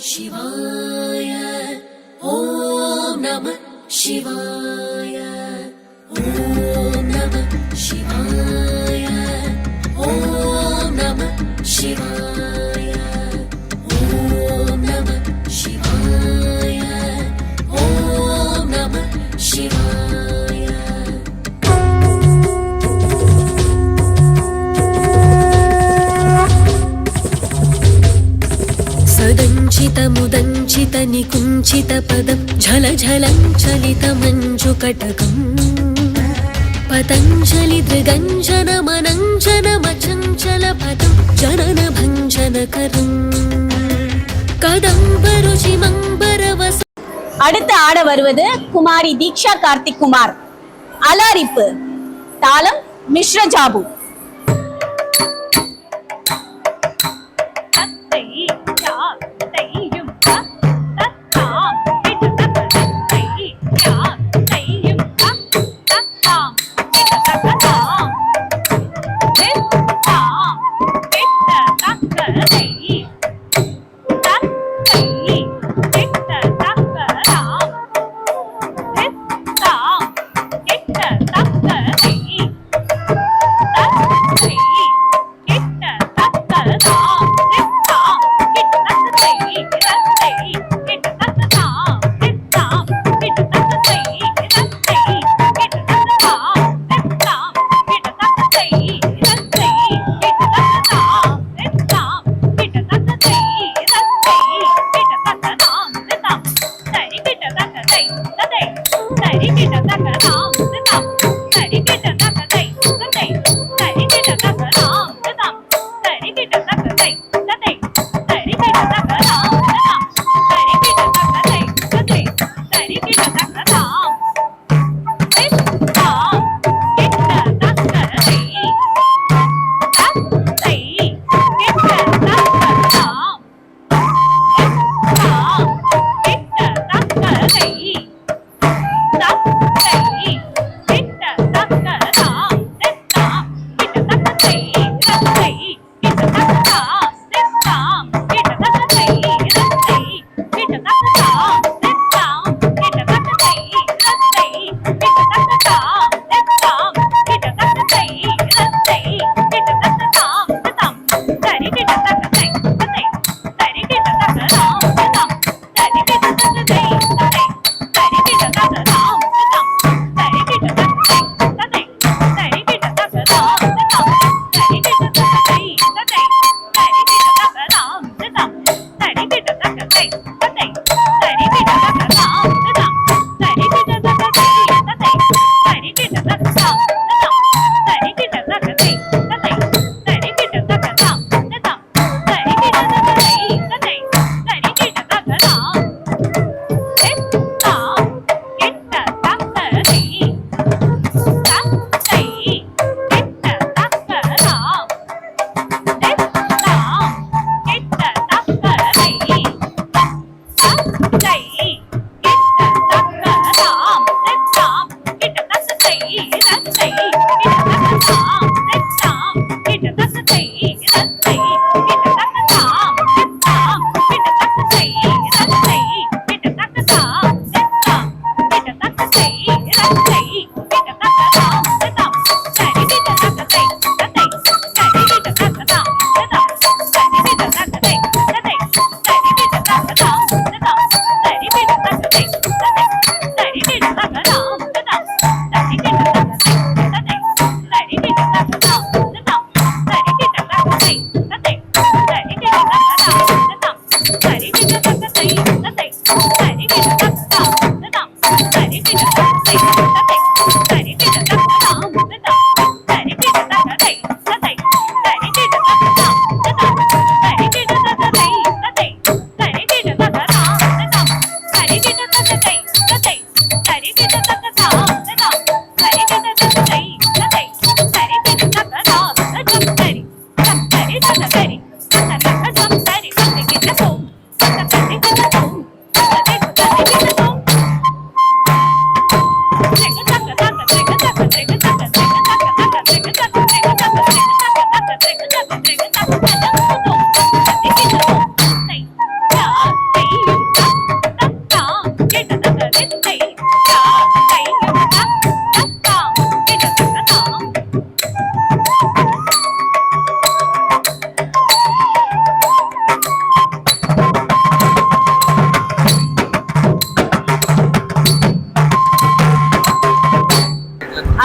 शिवाय ॐ नमः शिवाय ॐ नमः शिवाय ॐ नमः शिवाय ॐ नमः शिवाय ॐ नमः शिवाय सदञ्चित निकुञ्चित पदं झल झलञ्चलित मञ्जुकटकम् पतञ्जलि दृगञ्जन मनञ्जन मचञ्चल पदं जनन भञ्जनकरम् कदम्बरुचि मम्बरवस அடுத்து ஆட வருவது குமாரி தீக்ஷா கார்த்திக் குமார். அலாரிப்பு தாளம் மிஸ்ர ஜாபு.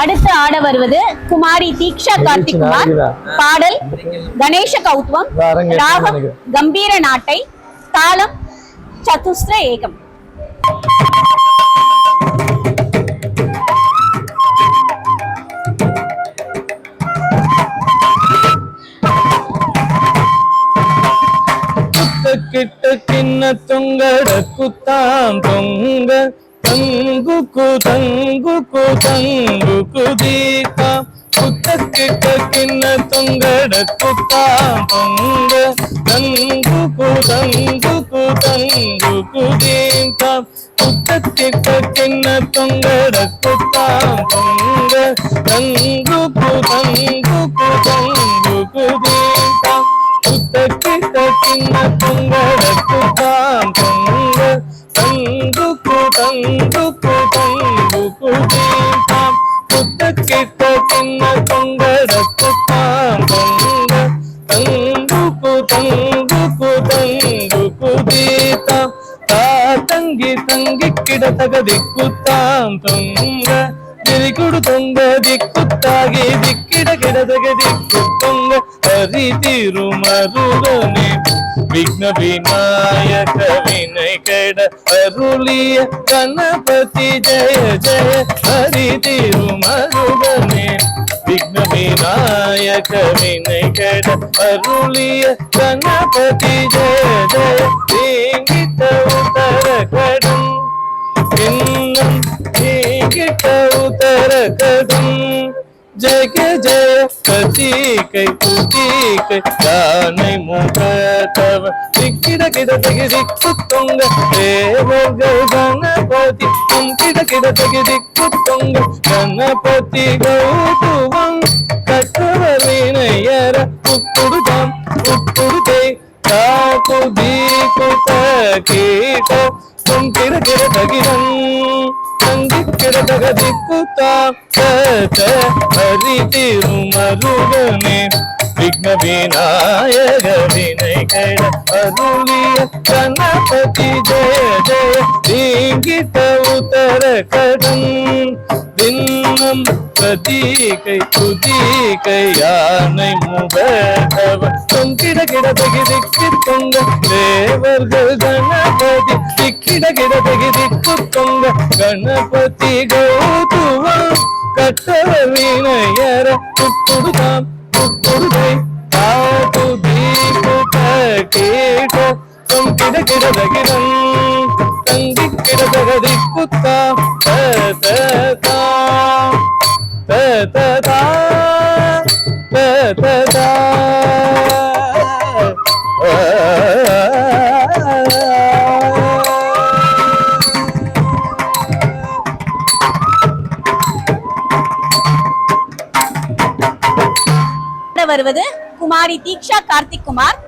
அடுத்து ஆட வருவது குமாரி தீக்ஷா கார்த்திக் குமார். பாடல் கணேச கௌத்வம், ராகம் கம்பீர நாட்டை, தாளம் சதுஸ்ர ஏகம். கிட்ட கிண்ண தொங்கட குத்தாம் தொங்க தங்குக்கு தங்குக்கு தங்குக்கு தீகா. குத்த கிட்ட கிண்ண தொங்கட குத்தாம் தொங்க தங்குக்கு தங்குக்கு தங்குக்கு தீகா. குத்த கிட்ட கிண்ண தொங்கட குத்தாம் தொங்க தங்குக்கு தங்குக்கு தங்குக்கு தீகா. குத்தக்கிட்ட கிண்ண தொங்கட குத்தாம் தொங்க தங்குக்கு தங்குக்கு தங்குக்கு தீபாம். குத்தக்கிட்ட கிண்ண தொங்கட குத்தாம் தொங்க தங்குக்கு தங்குக்கு தங்குக்கு தீபாம். தங்கி தங்கி கிட தகதி குத்தாம் தொங்க திரிகுடு தொங்க திக்குத்தாகி திக்கிட கிடதக திக்குத்தொங்க ஹரி திருமருகனே விக்ன விநாயக வினை கட அருளிய கணபதி ஜெய ஜெய ஹரி திருமருகனே விக்ன விநாயக வினை கட அருளிய கணபதி ஜெய ஜெய தீங்கிட்ட உத்தர கடன் இன்னும் கிட்ட உத்தர கடும் ஜெய ஜெய கதிகை துதிகை யானை முகத்தவ திக்கிட கிட தகிதிக்கு தொங்க தேவர்கள் கணபதி கிட கிட தகிதிக்கு தொங்க கணபதி கௌதுவம் கற்றவர் வினையர உப்புடுதாம் உப்புடுதே காக்கு தீக்குத கீக கிட கிட தகிதம் கிட தகதிக்குத்தாம் ஹரி திருமருகனே விக்ன விநாயக வினை கட அருளிய கணபதி ஜெய ஜெய தீங்கிட்ட உத்தர கடன் தின்னம் கதிகை துதிகை யானை முகத்தவ தொங்கிட கிட தகிதிக்கு தொங்க தேவர்கள் கணபதி திக்கிட கிட தகிதிக்கு தொங்க கணபதி கௌதுவம் கட்டவர் வினையர உப்புடுதாம் உப்புடுதை காது தீபுக கேட தொங்கிட கிட தகிதம் தங்கி கிட தகதி குத்தா ததா ததா ததா வருவது குமாரி தீக்ஷா கார்த்திக் குமார்.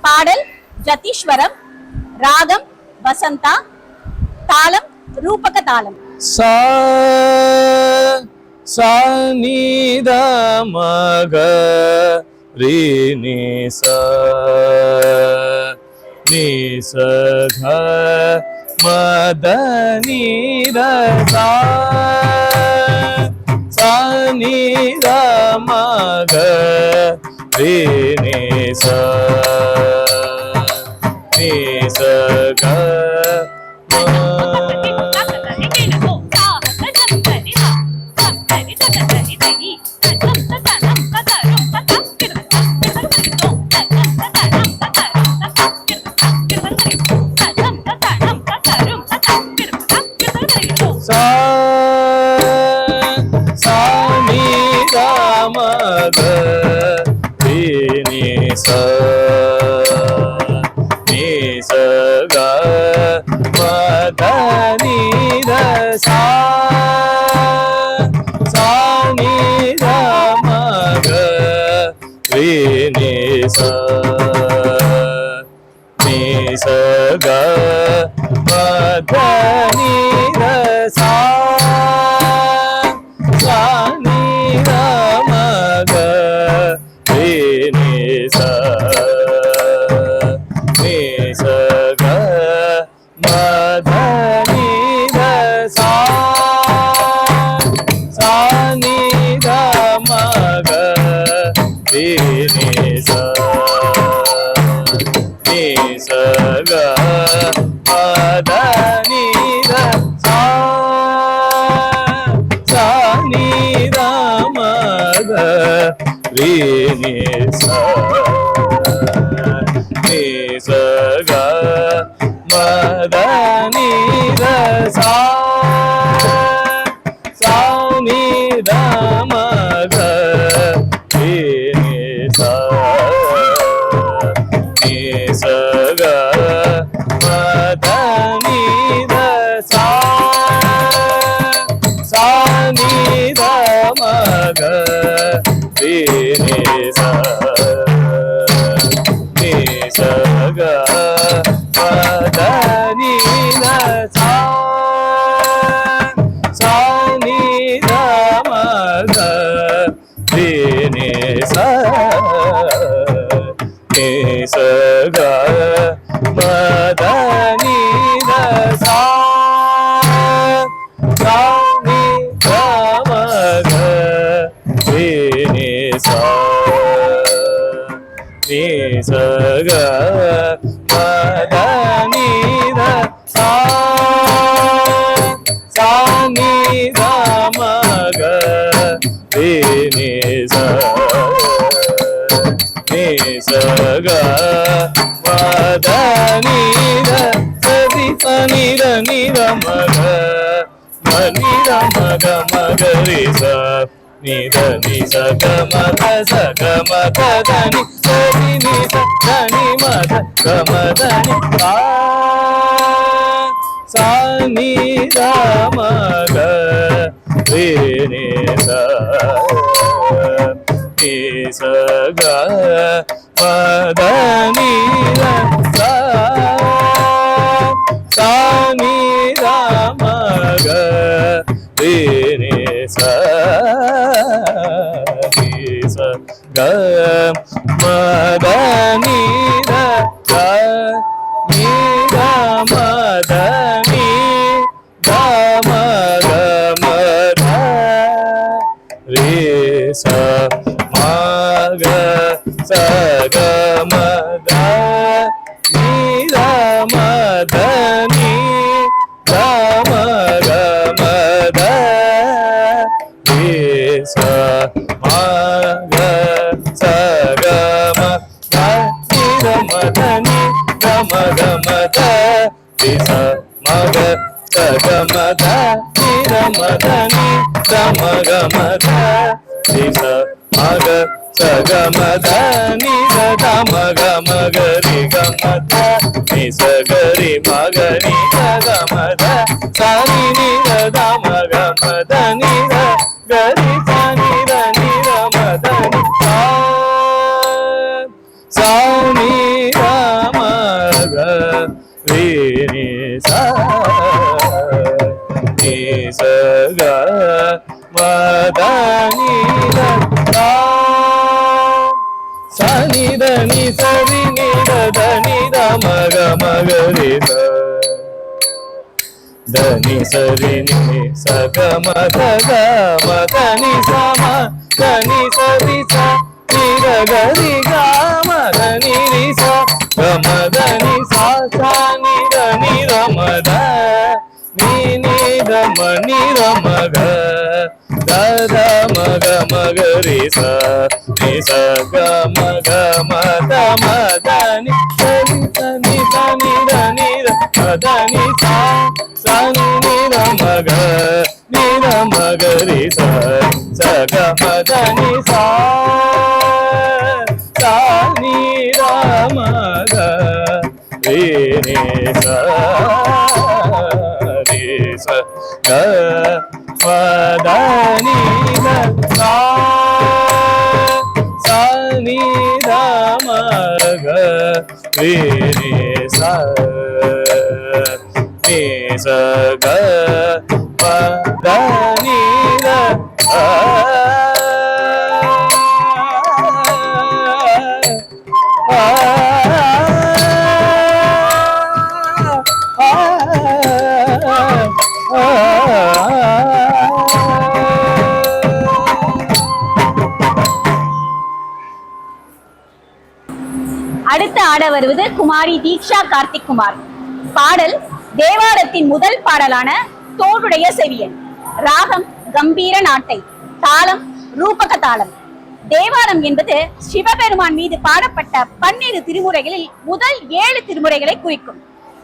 பாடல் ஜதீஸ்வரம், ராகம் வசந்தா, தாளம் ரூபக தாளம். சா சா நீ த மக ரீ நீ சா நீ ச க ம த நீ ர சா சா நீ த மக ரீ நீ சா நீ ச க Ni దని సా సా ని ద మ గ రి ని సా ని స గ మ ద ని ద సా సా ని ద మ గ రి ని సా ని స గ మ ద ని ద సా సా ని ద మ గ రి ని సా ని స గ మ ద ని ద సా సా ని ద మ గ రి ని సా ని స గ మ ద ని ద సా సా ని ద మ గ రి ని సా ని స గ మ ద ని ద స రి స ని ద ని ద మ గ మ ని ద మ గ మ గ రి స ని ద ని స గ మ ద స గ మ ద ద ని స రి ని స ద ని మ ద గ మ ద ని సా సా ని ద మ గ రి ని స ని స గ మ ద ని ద సా సా ని ద మ గ రి ని స ని స గ మ ద ని ద స ని ద మ ద ని ద మ గ మ ద రి స మ గ స గ మ ద ని ద మ ద ని ద మ గ మ ద రి స మ గ స గ మ ద ని ద మ ద ని ద మ గ మ ద రి స మ గ స గ మ ద ని ద మ ద ని ద మ గ మ ద రి స మ గ స గ మ ద ని ద ద మ గ మ గ రి గ మ ద ని స గ రి మ గ ని ద గ మ ద స ని ని ద ద మ గ మ ద ని ద గ రి స ని ద ని ద మ ద ని సా సా ని ద మ గ రి ని సా ని స గ మ ద ని ద సా సా ని ద ని స రి ని ద ద ని ద మ గ మ గ రి స ద ని స రి ని స గ మ ద గ మ ద ని స మ ద ని స రి స ని ద గ రి గ మ ద ని రి స గ మ ద ని సా సా ని ద ని ర మ ద ని ని ద మ ని ర మ గ ద ద మ గ మ గ రి స ని స గ మ గ మ ద మ ద ని స ని స ని ద ని ద ని ర మ ద ని సా సా ని ని ర మ గ ని ర మ గ రి స స గ మ ద ని సా సా ని ర మ గ రి ని స రి స గ మ ద ని ద సా సా ని ద మ గ రి ని స ని స గ మ ద ని ద ఆ அடுத்து ஆட வருவது குமாரி தீக்ஷா கார்த்திக் குமார். பாடல் தேவாரத்தின் முதல் பாடலான தோடுடைய செவியன். ராகம் கம்பீர நாட்டை. தாளம் ரூபக தாளம். தேவாரம் என்பது சிவபெருமான் மீது பாடப்பட்ட 12 திருமுறைகளில் முதல் 7 திருமுறைகளை குறிக்கும்.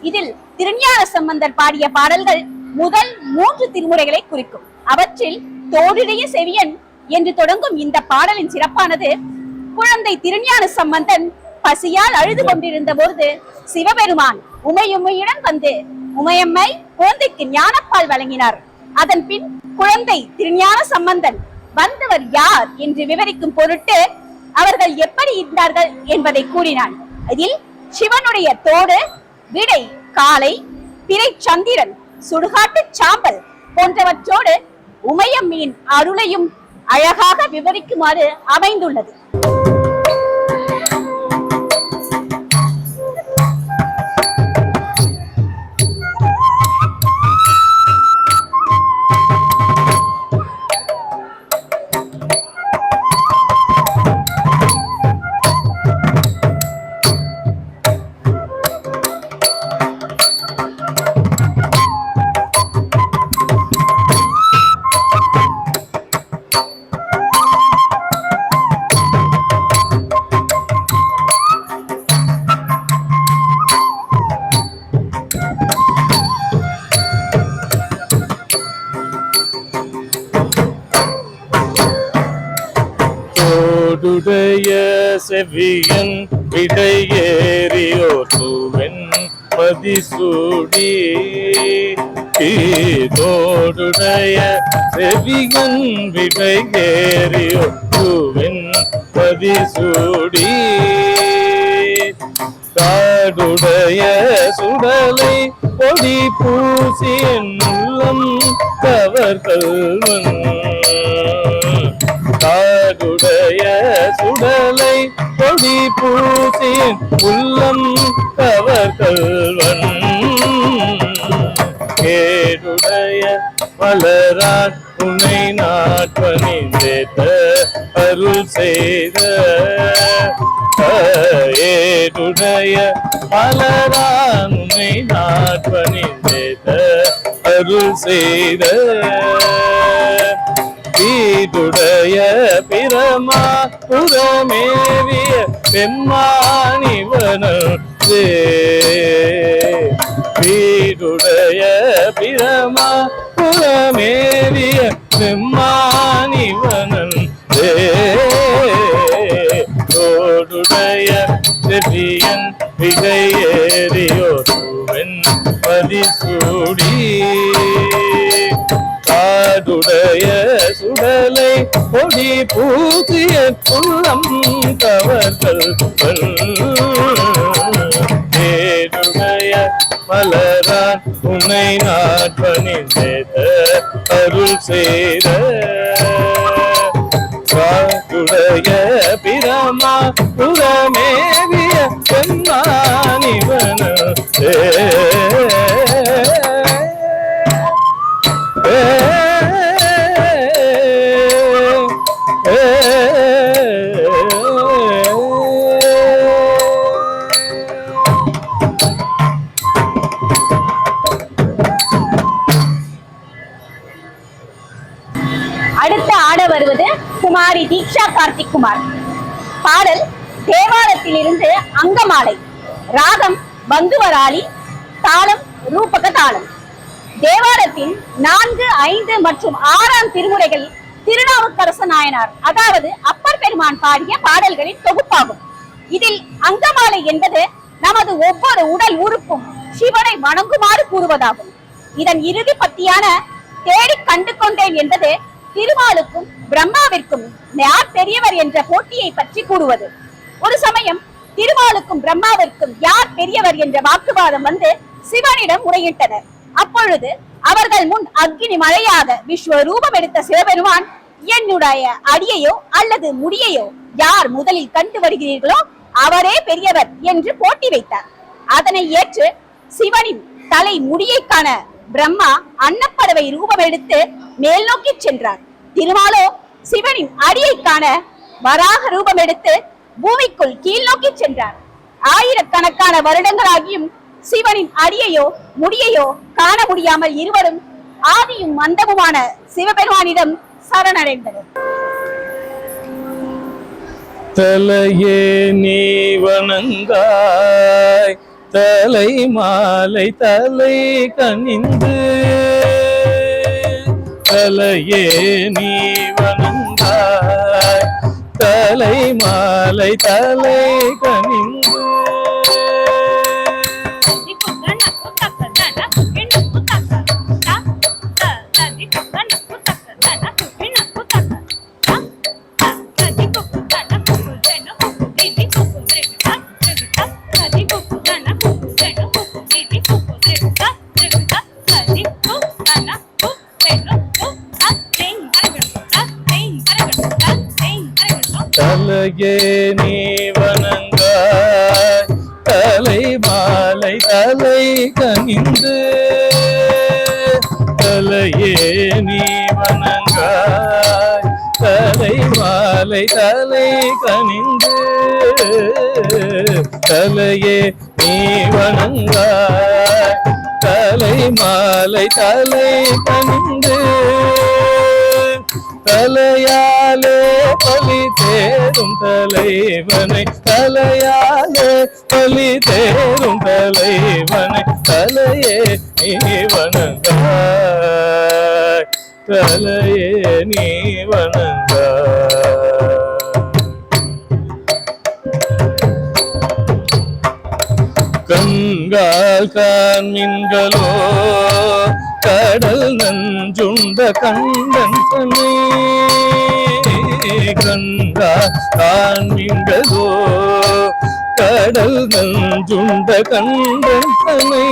இதில் திருஞான சம்பந்தர் பாடிய பாடல்கள் முதல் 3 திருமுறைகளை குறிக்கும். அவற்றில் தோடுடைய செவியன் என்று தொடங்கும் இந்த பாடலின் சிறப்பானது, குழந்தை திருஞான சம்பந்தன் பசியால் அழுது கொண்டிருந்த பொழுது சிவபெருமான் உமையுடன் வந்து உமையம்மை குழந்தைக்கு ஞானப்பால் வழங்கினார். அதன் பின் குழந்தை திருஞான சம்பந்தன் வந்தவர் யார் என்று விவரிக்கும் பொருட்டு அவர்கள் எப்படி இருந்தார்கள் என்பதை கூறினான். இதில் சிவனுடைய தோடு, விடை காலை, பிறை சந்திரன், சுடுகாட்டு சாம்பல் போன்றவற்றோடு உமையம்மையின் அருளையும் அழகாக விவரிக்குமாறு அமைந்துள்ளது. தோடுடைய செவியன் விடையேறியோர் தூவென் மதிசூடி. தோடுடைய செவியன் விடையேறியோர் தூவென் மதிசூடி. காடுடைய சுடலை பொடி பூசியன் உள்ளம் கவர்கள்வன். காடுடைய சுடலை பொடி பூசியன் உள்ளம் கவர்கள்வன். கேடுடைய மலரான் உன்னை நாட்பணிந்தேத்த அருள் செய்த. ஏடுடைய மலரான் உன்னை நாட்பணிந்தேத்த அருள் செய்த. ஈடுடைய பிரமா புறமேவிய பெம்மானிவனே. ஈடுடைய பிரமா புறமேவிய பெம்மானிவனே. தோடுடைய செவியன் விடையேறியோர் மதிசூடி. காடுடைய சுடலை பொடி பூசிய உள்ளம் கவர்கள். ஏடுடைய மலரான் உன்னை நாட்பணிந்தேத்த அருள் செய்த. காடுடைய பிரமா புறமேவிய பெம்மானிவனே. அடுத்து ஆட வருவது குமாரி தீக்ஷா கார்த்திக் குமார். பாடல் தேவாரத்திலிருந்து அங்கமாலை, ராகம் பந்துவராளி, தாளம் ரூபக தாளம். தேவாரத்தின் 4, 5 மற்றும் 6ஆம் திருமுறைகள் திருநாவுக்கரசு நாயனார் அதாவது அப்பர் பெருமான் பாடிய பாடல்களின் தொகுப்பாகும். இதில் அங்கமாலை என்பது நமது ஒவ்வொரு உடல் உறுப்பும் சிவனை வணங்குமாறு கூறுவதாகும். இதன் இறுதி பத்தியான தேடி கண்டு கொண்டேன் என்பது திருமாலுக்கும் பிரம்மாவிற்கும் யார் பெரியவர் என்ற போட்டியை பற்றி கூறுவது. ஒரு சமயம் திருமாலுக்கும் பிரம்மாவிற்கும் யார் பெரியவர் என்ற வாக்குவாதம் வந்து சிவனிடம் முறையிட்டனர். அப்பொழுது அவர்கள் முன் அக்னி மழையாக விஸ்வரூபம் எடுத்த சிவபெருமான், என்னுடைய அடியையோ அல்லது முடியையோ யார் முதலில் கண்டு வருகிறீர்களோ அவரே பெரியவர் என்று போட்டி வைத்தார். அதனை ஏற்று சிவனின் தலை முடியை காண பிரம்மா அன்னப்பறவை ரூபம் எடுத்து மேல் நோக்கி சென்றார். திருமாலோ சிவனின் அடியை காண வராக ரூபம் எடுத்து பூமிக்குள் கீழ் நோக்கி சென்றார். ஆயிரக்கணக்கான வருடங்களாகியும் சிவனின் அடியையோ முடியையோ காண முடியாமல் இருவரும் ஆதியும் மந்தமுமான சிவபெருமானிடம் சரணடைந்தனர். தலையே நீ வணங்காய் தலை மாலை தலை கனிந்து தலையே நீ வணங்காய் தலை மாலை தலை கனிந்து தலையே நீ வணங்காய் தலை மாலை தலை கனிந்து தலையே நீ வணங்காய் தலை மாலை தலை கனிந்து தலையே நீ வணங்காய் தலை மாலை தலை கனிந்து தலையாலே பலி தேரும் தலைவனை தலையாலே பலி தேரும் தலைவனை தலையே நீ வணங்காய் தலையே நீ வணங்காய் கண்கால் காண்மீன்களோ கடல் நஞ்சுண்ட கண்டன் தன்னை கண்கால் காண்மீன்களோ கடல் நஞ்சுண்ட கண்டன் தன்னை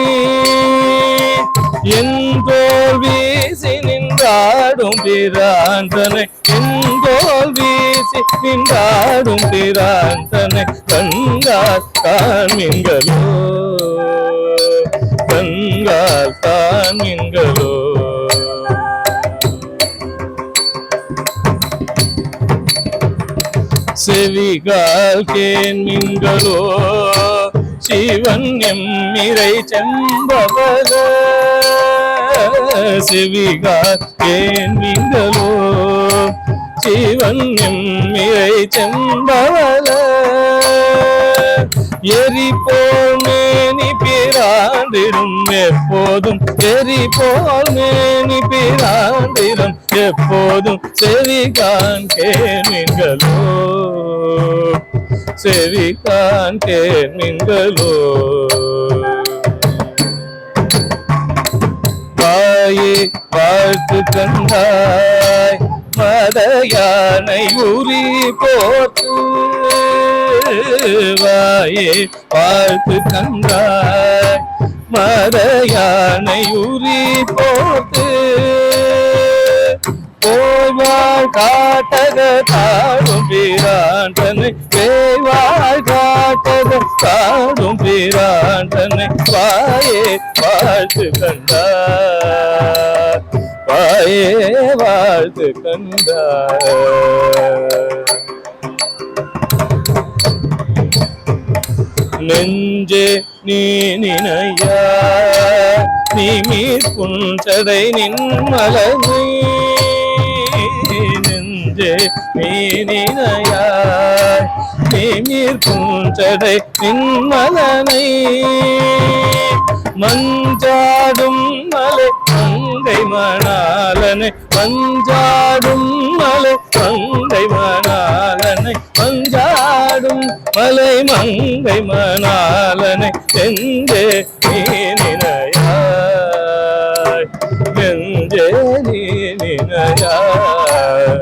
எங்கோல் வீசி நின்றாடும் பிராந்தனை எங்கோல் வீசி நின்றாடும் பிராந்தனை கண்கால் காண்மீன்களோ கண்கால் காண்மீன்களோ செவிகால் கேண்மீன்களோ சிவன் எம்மிரை செம்பவல செவிகால் கேண்மீன்களோ சிவன் எம்மிரை செம்பவல எரி போல் மேனி பிராண்டிடும் எப்போதும் எரி போல் மேனி பிராண்டிடும் எப்போதும் செவிகான் கேண்மீன்களோ செவிகான் கேண்மீன்களோ வாயே வாழ்த்து கண்டாய் மத யானை உரி போட்டு வாயே வாழ்த்து கண்டாய் மத யானை உரி போட்டு போய்வாள் காட்டக தாடும் பிராண்டனை பேய்வாள் காட்டக தாடும் பிராண்டனை வாயே வாழ்த்து கண்டாய் வாயே வாழ்த்து கண்டாய் நெஞ்சே நீ நினையா நீ மீட்புஞ்சடை நின்மலனை நெஞ்சே நீ நினையா நீ மீட்புஞ்சடை நின்மலனை மஞ்சாடும் மலை மங்கை மணாலனை மஞ்சாடும் மலை மங்கை மணாலனை மஞ்சாடும் மலை மங்கை மணாலனை எங்கே நீ நினையாய் எங்கே நீ நினையாய்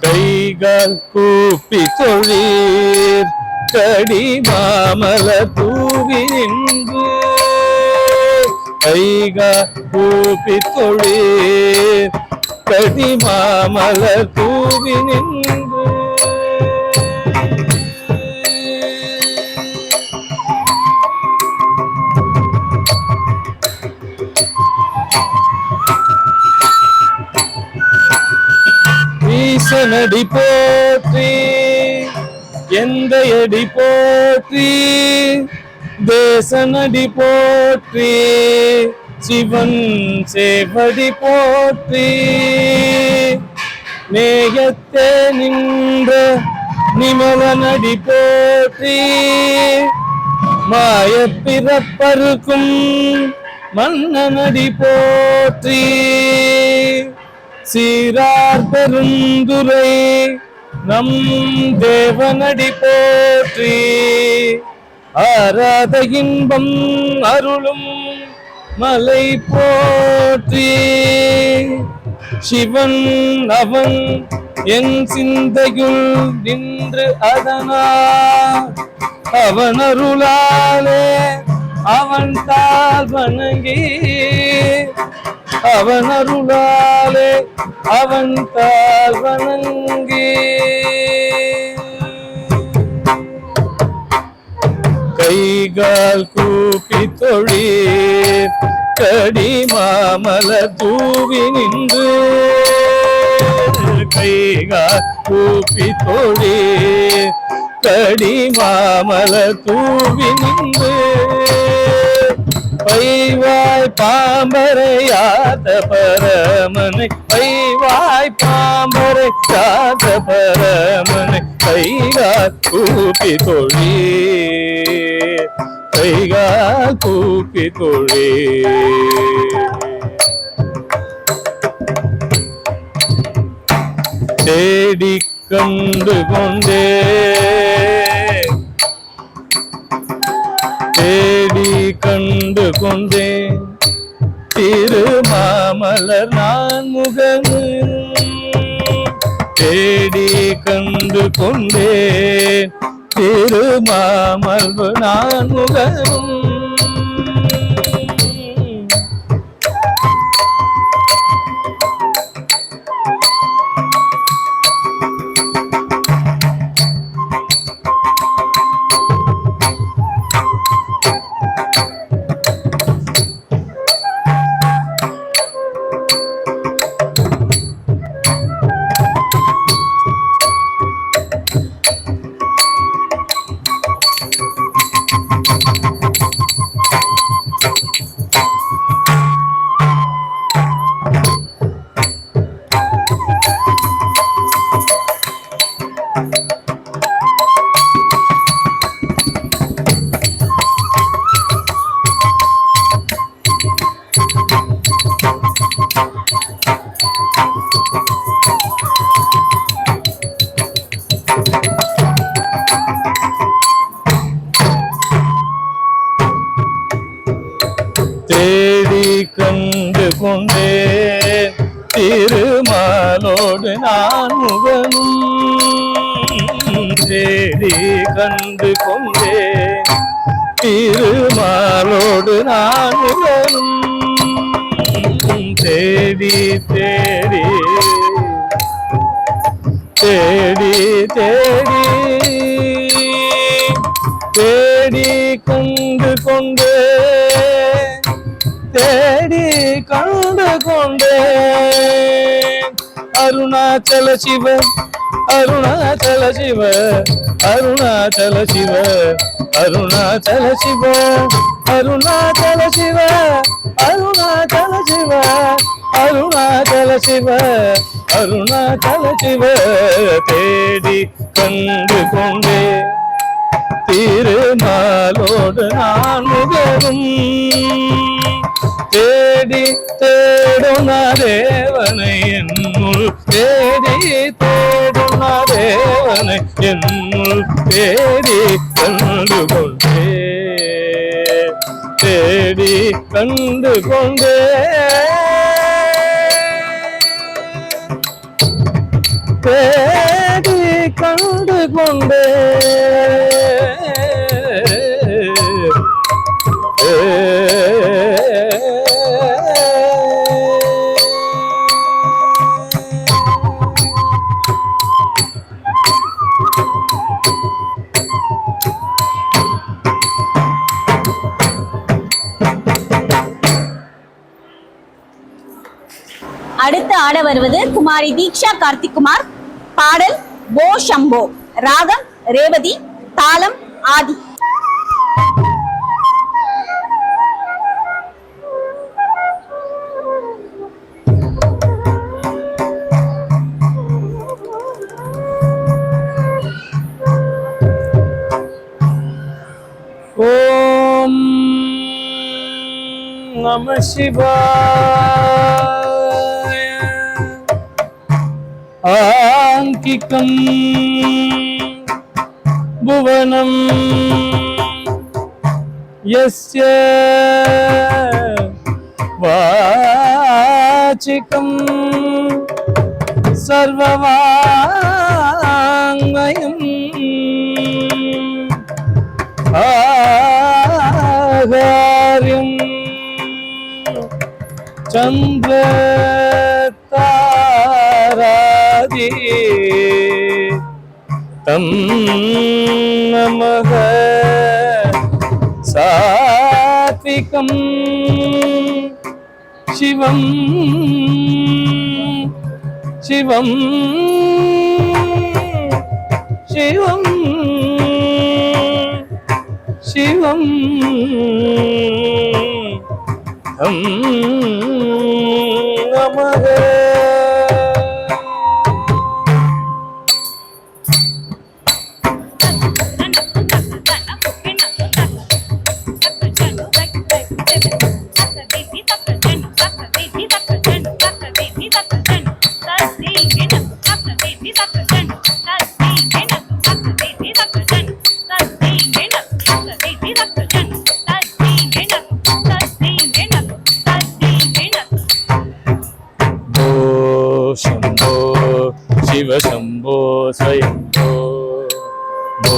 கைகால் கூப்பி தொழீர் கடி மாமல தூவி நின்று கைகா கூப்பி தொழீர் கடி மாமல தூவி நின்று ஈசனடி போற்றி எந்தையடி போற்றி தேசனடி போற்றி சிவன் சேவடி போற்றி நேயத்தே நின்ற நிமலனடி போற்றி மாய பிறப்பருக்கும் மன்னனடி போற்றி சீரார் பெருந்துரை நம் தேவனடி போற்றி ஆராத இன்பம் அருளும் மலை போற்றி சிவன் அவன் என் சிந்தையுள் நின்று அதனா அவன் அருளாலே அவன் தாழ் வணங்கி அவன் அருளாலே அவன் தாழ் வணங்கி கைகால் கூப்பி தொழீர் கடி மாமல தூவி நின்று கைகால் கூப்பி தொழீர் கடி மாமல தூவி நின்று பைவாய் பாம்பரை யாத பரமனை பைவாய் பாம்பரை யாத பரமனை கைகால் கூப்பி தொழி கைகால் கூப்பி தொழி தேடி கண்டு கொண்டே தேடி கண்டு கொண்டேன் திருமாமலர் நான் முகனு தேடி கண்டு கொண்டேன் திருமாமலர் நான் முகனும் தேடி கண்டு கொண்டேன் திருமாலோடு நான் முகனும் தேடி கண்டு கொண்டேன் திருமாலோடு நான் முகனும் தேடி தேடி தேடி தேடி தேடி கண்டு கொண்டே தேடி கண்டு கொண்டே அருணாச்சல சிவ அருணாச்சல சிவ அருணாச்சல சிவ அருணாச்சல சிவ அருணாச்சல சிவ அருணாச்சல சிவ அருணாச்சல சிவ அருணாச்சல சிவ தேடி கண்டு கொண்டே திருமாலோடு நான் முகரும் தேடி தேடும் தேவனை என்னுள் தேடி தேடும் தேவனை என்னுள் தேடி கண்டு கொண்டே தேடி கண்டு கொண்டே தேடி கண்டு கொண்டே அடுத்து ஆட வருவது குமாரி தீக்ஷா கார்த்திக் குமார். பாடல் போ சம்போ. ராகம் ரேவதி. தாளம் ஆதி. ஓம் நம சிவாய. ஆங்கிகம் புவனம் யஸ்ய வாசிகம் சர்வவாங்மயம் ஆகார்யம் சந்திரதாராதி தம் நமஹ. சாத்விகம் சிவம் சிவம் சிவம் சிவம் தம் நமஹ. शंभो शिव शंभो स्वयंभो भो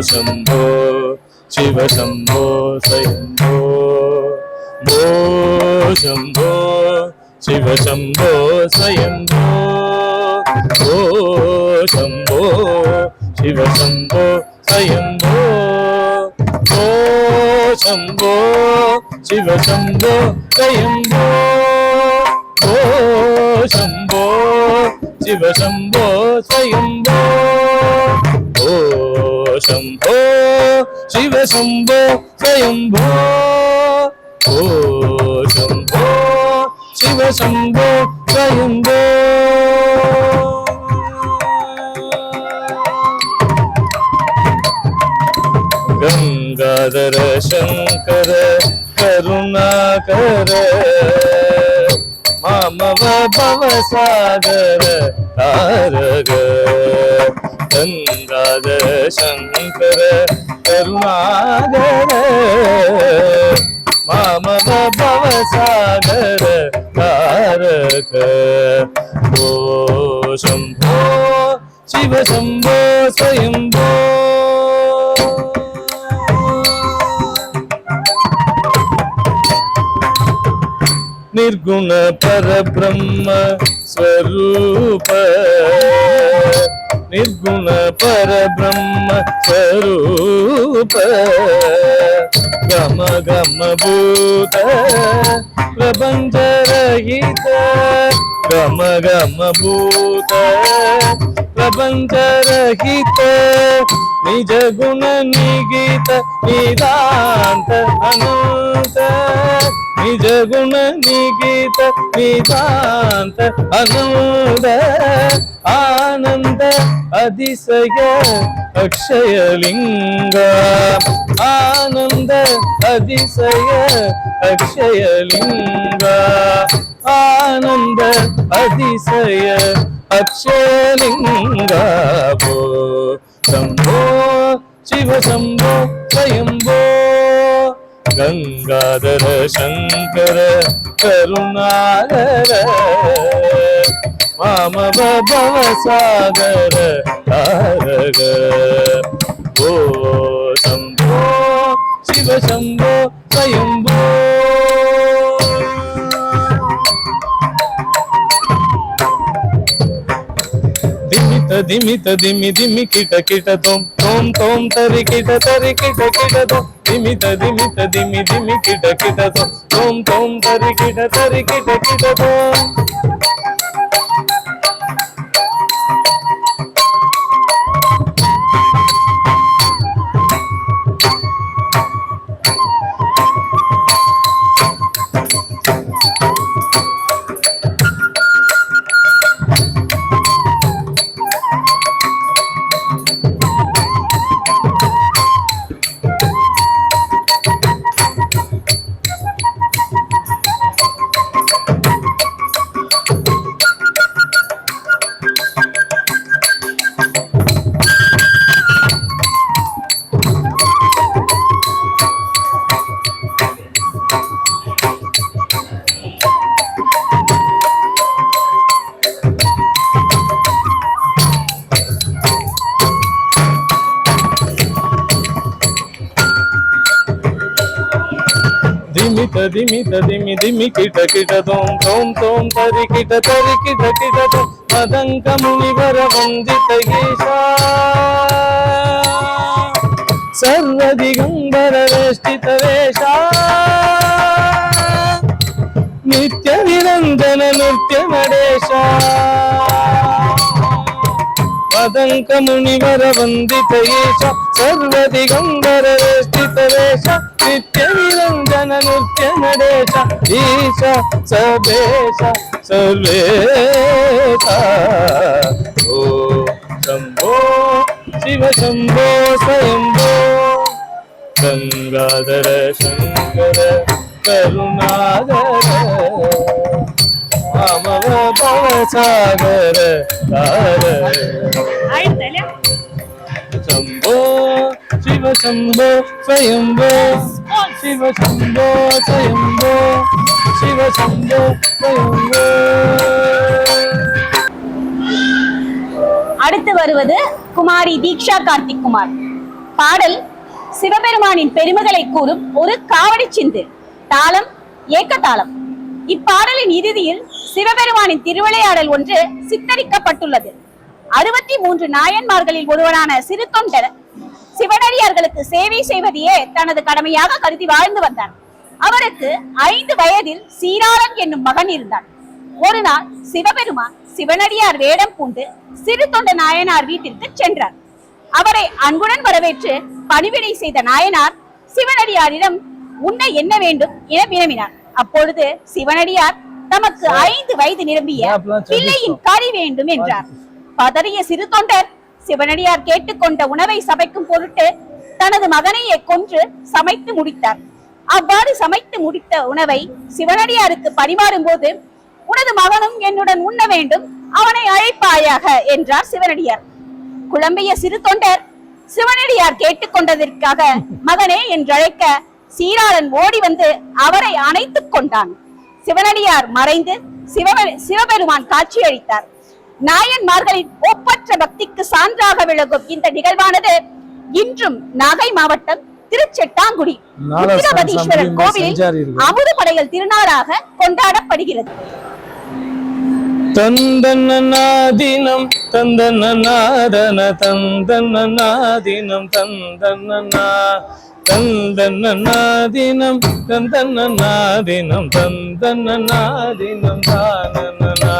शंभो शिव शंभो स्वयंभो भो शंभो शिव शंभो स्वयंभो भो शंभो शिव शंभो स्वयंभो भो शंभो शिव शंभो स्वयंभो भो शंभो शिव शंभो स्वयंभो भो शंभो शिव शंभो स्वयंभो भो शंभो शिव शंभो स्वयंभो. गंगाधर शंकर करुणाकर मामव भवसागर तारग. गंगाधर शंकर करुणाकर मामव भवसागर तारक. ओ शंभो शिव शंभो स्वयंभो निर्गुण पर ब्रह्म स्वरूप. निर्गुण पर ब्रह्म स्वरूप. गम गम भूत प्रपंच रहित. गम गम भूत प्रपंच रहित. निज गुण निगित निदांत अनंत. निज गुण निगित निदांत अनंत. आनंद अतिशय अक्षय लिंग. आनंद अतिशय अक्षय लिंग. आनंद अतिशय अक्षय लिंग. भो शंभो शिव शंभो स्वयंभो. गंगाधर शंकर करुणाकर मामव भवसागर तारक. ओ शंभो शिव शंभो स्वयंभो. दिमित दिमित दिमि दिमि किट किट तोम तोम तोम तरि किट किट तोम. दिमित दिमित दिमि दिमि किट किट तोम तोम तरि किट किट तोम. திமி ததிமி ததிமி திமி கிட கிட தோம் தோம் தோம் தரி கிட கிட தோம் மதங்க முனிவர வந்தித ஈஷா ಸರ್ವದಿಗಂಬರ ವೇಷ್ಟಿತ ವೇಷ ನಿತ್ಯ ನಿರಂಜನ ನೃತ್ಯ ನಡೆಶ ಮದಂಕ ಮುನಿವರ ವಂದಿತ ಈಶ ಸರ್ವದಿಗಂಬರ ವೇಷ್ಟಿತ ವೇಷ ನಿತ್ಯ ನಿರಂಜನ ನೃತ್ಯ ನಡೆಶ ಈಶ ಸಬೇಶ ಸರ್ವೇಶ ಓ ಶಂಭೋ ಶಿವ ಶಂಭೋ ಸ್ವಯಂಭೋ ಗಂಗಾಧರ ಶಂಕರ ಕರುಣಾಧರ ಮಾಮವ ಭವಸಾಗರ ತಾರ ಶಂಭೋ ಶಿವ ಶಂಭೋ ಸ್ವಯಂಭೋ ಶಿವ ಶಂಭೋ ಸ್ವಯಂಭೋ ಶಿವ ಶಂಭೋ ಸ್ವಯಂಭೋ. அடுத்து வருவது குமாரி தீக்ஷா கார்த்திக் குமார். பாடல் சிவபெருமானின் பெருமைகளை கூறும் ஒரு காவடி சிந்து. தாளம் ஏக்கத்தாளம். இப்பாடலின் இறுதியில் சிவபெருமானின் திருவிளையாடல் ஒன்று சித்தரிக்கப்பட்டுள்ளது. 63 நாயன்மார்களில் ஒருவரான சிறு தொண்டர் சிவனடியார்களுக்கு சேவை செய்வதையே தனது கடமையாக கருதி வாழ்ந்து வந்தார். அவருக்கு 5 வயதில் சீராளன் என்னும் மகன் இருந்தான். ஒரு நாள் சிவபெருமான் சிவனடியார் வேடம் பூண்டு சிறு தொண்ட நாயனார் வீட்டிற்கு சென்றார். அவரை அன்புடன் வரவேற்று பணிவிடை செய்த நாயனார் சிவனடியாரிடம் உன்ன என்ன வேண்டும் என வினவினார். அப்பொழுது சிவனடியார் தமக்கு 5 வயது நிரம்பிய பிள்ளையின் கறி வேண்டும் என்றார். பதறிய சிறு தொண்டர் சிவனடியார் கேட்டுக்கொண்ட உணவை சமைக்கும் பொருட்டு தனது மகனையே கொன்று சமைத்து முடித்தார். அவ்வாறு சமைத்து முடித்த உணவை சிவனடியாருக்கு பரிமாறும் போது உனது மகனும் என்னுடன் உண்ண வேண்டும், அவனை அழைப்பாயாக என்றார் சிவனடியார். குழம்பிய சிறு தொண்டர் சிவனடியார் கேட்டுக்கொண்டதற்காக மகனே என்றழைக்க சீராளன் ஓடி வந்து அவரை அணைத்துக் கொண்டான். சிவனடியார் மறைந்து சிவபெருமான் காட்சியளித்தார். நாயன்மார்களின் ஒப்பற்ற பக்திக்கு சான்றாக விளங்கும் இந்த நிகழ்வானது இன்றும் நாகை மாவட்டம் திருச்செட்டாங்குடி உத்திரபதீஸ்வரர் கோவிலில் அமுதப்படைகள் திருநாளாக கொண்டாடப்படுகிறது. தந்தன்னாதினம் தந்தன்னாதன தந்தன்னாதினம் தந்தன்னா தந்தன்னாதினம் தந்தன்னாதினம் தந்தன்னாதினம் தானனா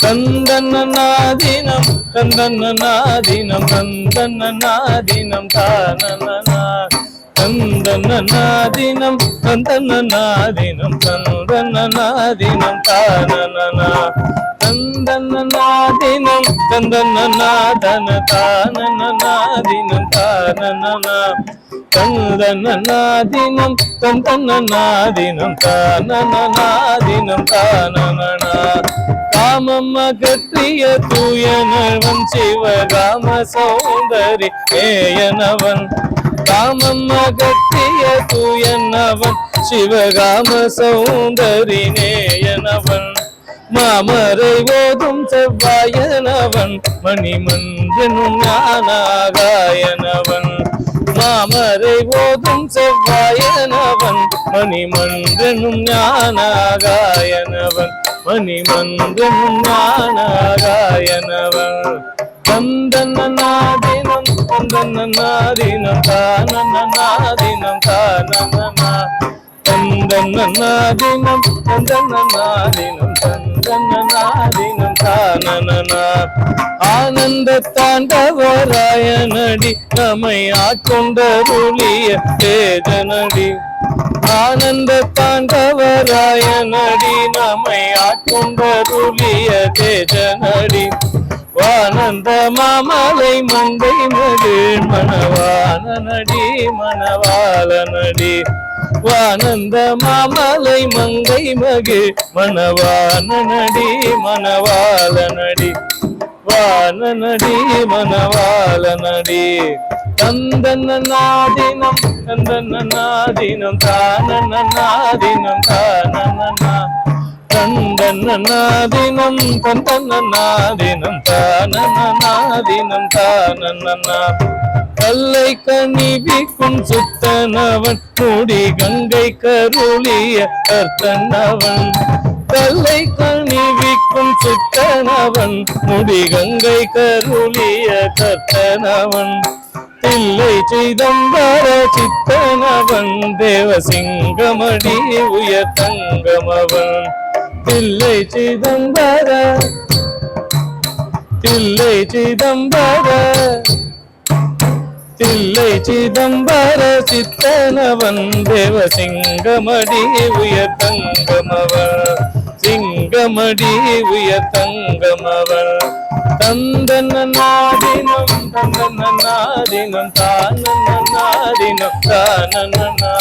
தந்தன்னாதினம் தந்தன்னாதினம் தந்தன்னாதினம் தானனா தந்தன்னாதினம் தந்தன்னாதினம் தந்தன்னாதினம் தானனா தந்தன்னாதினம் தந்தன்னாதன தானனாதினம் தானனா தந்தன்னாதினம் தந்தன்னாதினம் தானனாதினம் தானனா காமம் அகற்றிய தூயனவன் சிவகாம சௌந்தரி ஏயனவன் காமம் அகற்றிய தூயனவன் சிவகாம சௌந்தரி நேயனவன் மாமரை ஓதும் செவ்வாயனவன் மணிமன்றனும் ஞானாகாயனவன் மாமரை ஓதும் செவ்வாயனவன் மணிமன்றனும் ஞானாகாயனவன் மணிமன்றனும் ஞானாகாயனவன் தந்தன்னாதினம் தந்தன்னாதினம் தானனாதினம் தானனா தந்தன்னாதினம் தந்தன்னாதினம் தந்தன்னாதினம் தானனா ஆனந்த தாண்டவராயனடி நம்மை ஆட்கொண்டருளிய தேஜனடி ஆனந்த தாண்டவராயனடி நம்மை ஆட்கொண்டருளிய தேஜனடி வானந்த மாமலை மங்கை மகிழ் மணவானடி மணவாளனடி வானந்த மாமலை மங்கை மகிழ் மணவானடி மணவாளனடி வானனடி மணவாளனடி தந்தன்னாதினம் தந்தன்னாதினம் தானனாதினம் தானனா தந்தன்னாதினம் தந்தன்னாதினம் தானன்னாதினம் தானன்னா கல்லை கனிவிக்கும் சுத்தனவன் முடி கங்கை கருளிய கர்த்தனவன் கல்லை கனிவிக்கும் சுத்தனவன் முடி கங்கை கருளிய கர்த்தனவன் தில்லை சிதம்பர சித்தனவன் தேவசிங்கமடி உயர் தங்கமவன் தில்லை சிதம்பர தில்லை சிதம்பர தில்லை சிதம்பர சித்தனவன் தேவசிங்கமடி உயர் தங்கமவன் சிங்கமடி உயர் தங்கமவன் தந்தன்னாதினம் தந்தன்னாதினம் தானன்னாதினம் தானன்னா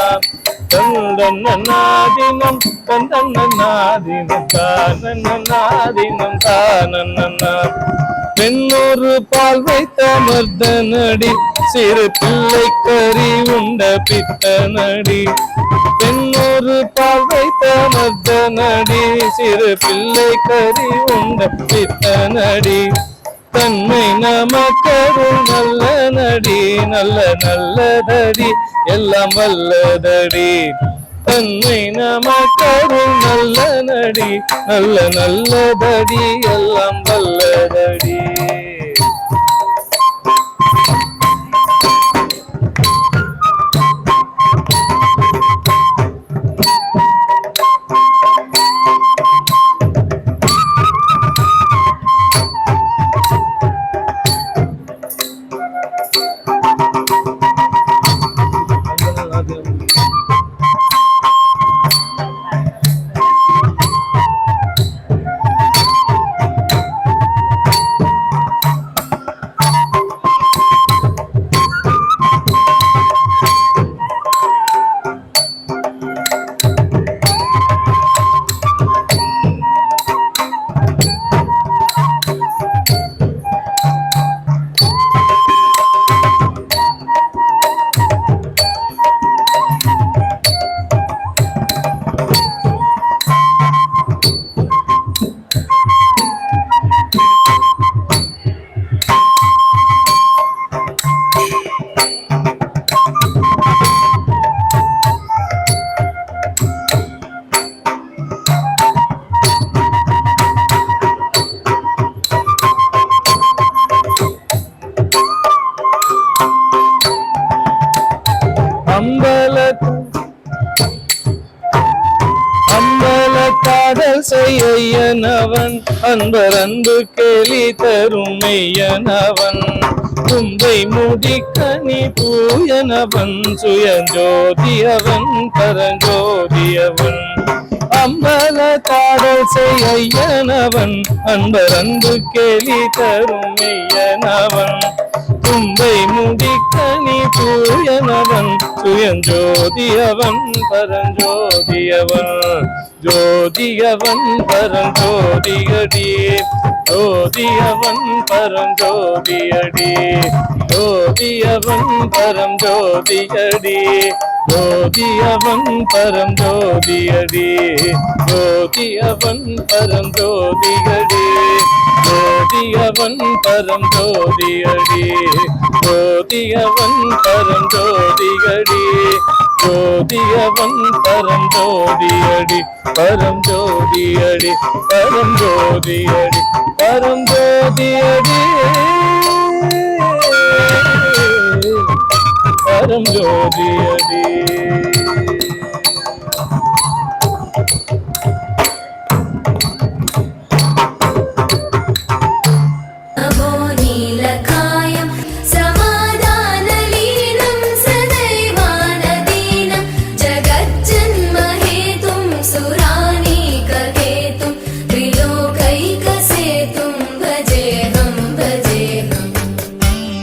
தந்தன்னாதினம் தந்தன்னாதினம் தானன்னாதினம் தானன்னா பெண்ணொரு பால் வைத்த மர்தனடி சிறு பிள்ளை கறி உண்ட பித்தனடி பெண்ணொரு பால் வைத்த மர்தனடி சிறு பிள்ளை கறி உண்ட பித்தனடி தன்மை நமக்கருள் நல்ல நடி நல்ல நல்லதடி எல்லாம் வல்லதடி தன்மை நமக்கருள் நல்ல நடி நல்ல நல்லதடி எல்லாம் வல்லதடி அம்பலத்தாடல் செய்யனவன் அன்பர் அன்பு கேலி தரும் மெய்யனவன் தும்பை முடிக்கனி பூயனவன் சுயஞ்சோதியவன் பரஞ்சோதியவன் அம்பலத்தாடல் செய்யனவன் அன்பர் அன்பு கேலி தரும் மெய்யனவன் தும்பை முடிக்கனி பூயனவன் சுயஞ்சோதியவன் பரஞ்சோதியவன் ஜோதியவன் பரஞ்சோதியடி ஜோதியவன் பரஞ்சோதியடி ஜோதியவன் பரஞ்சோதியடி ஜோதியவன் பரஞ்சோதியடி ஜோதியவன் பரஞ்சோதியடி ஜோதியவன் பரஞ்சோதியடி ஜோதியவன் பரஞ்சோதியடி ஜோதியவன் பரஞ்சோதியடி பரஞ்சோதியடி பரஞ்சோதியடி பரஞ்சோதியடி பரஞ்சோதியடி